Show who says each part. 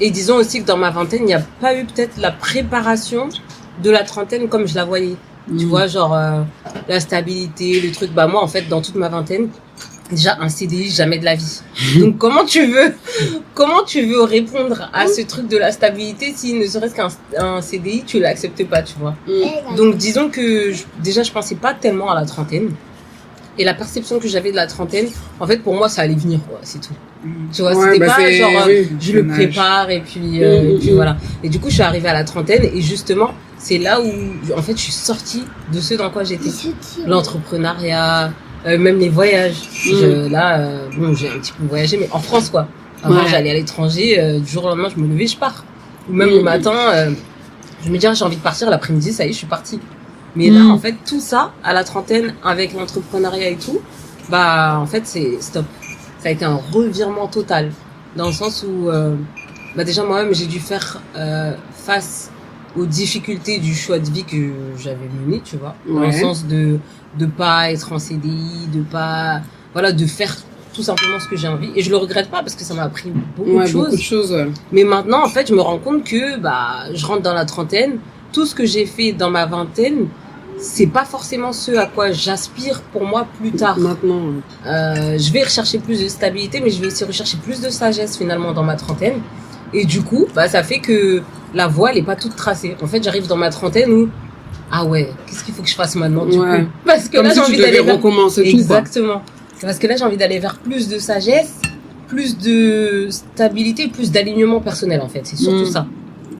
Speaker 1: Et disons aussi que dans ma vingtaine, il n'y a pas eu peut-être la préparation de la trentaine comme je la voyais. Tu vois, genre la stabilité, le truc. Bah moi, en fait, dans toute ma vingtaine, déjà un CDI, jamais de la vie. Donc comment tu veux répondre à ce truc de la stabilité si ne serait-ce qu'un CDI, tu l'acceptes pas, tu vois. Donc disons que déjà, je pensais pas tellement à la trentaine. Et la perception que j'avais de la trentaine, en fait, pour moi, ça allait venir, quoi, c'est tout. Tu vois, c'était pas genre, je le prépare et puis voilà. Et du coup, je suis arrivée à la trentaine et justement, c'est là où, en fait, je suis sortie de ce dans quoi j'étais. L'entrepreneuriat, même les voyages. Bon, j'ai un petit peu voyagé, mais en France, quoi. Avant, j'allais à l'étranger, du jour au lendemain, je me levais, je pars. Ou même le matin, je me dis, j'ai envie de partir, l'après-midi, ça y est, je suis partie. Mais là, en fait, tout ça, à la trentaine, avec l'entrepreneuriat et tout, bah, en fait, c'est stop. Ça a été un revirement total. Dans le sens où, bah, déjà, moi-même, j'ai dû faire face aux difficultés du choix de vie que j'avais mené, tu vois. Dans le sens de pas être en CDI, de faire tout simplement ce que j'ai envie. Et je le regrette pas parce que ça m'a appris beaucoup de choses. Mais maintenant, en fait, je me rends compte que, bah, je rentre dans la trentaine. Tout ce que j'ai fait dans ma vingtaine, c'est pas forcément ce à quoi j'aspire pour moi plus tard.
Speaker 2: Maintenant.
Speaker 1: Je vais rechercher plus de stabilité, mais je vais aussi rechercher plus de sagesse finalement dans ma trentaine. Et du coup, bah, ça fait que la voie, elle est pas toute tracée. En fait, j'arrive dans ma trentaine où, ah ouais, qu'est-ce qu'il faut que je fasse maintenant, du coup? Parce que
Speaker 2: comme
Speaker 1: là,
Speaker 2: si
Speaker 1: j'ai envie d'aller
Speaker 2: recommencer tout.
Speaker 1: Exactement. Parce que là, j'ai envie d'aller vers plus de sagesse, plus de stabilité, plus d'alignement personnel, en fait. C'est surtout ça.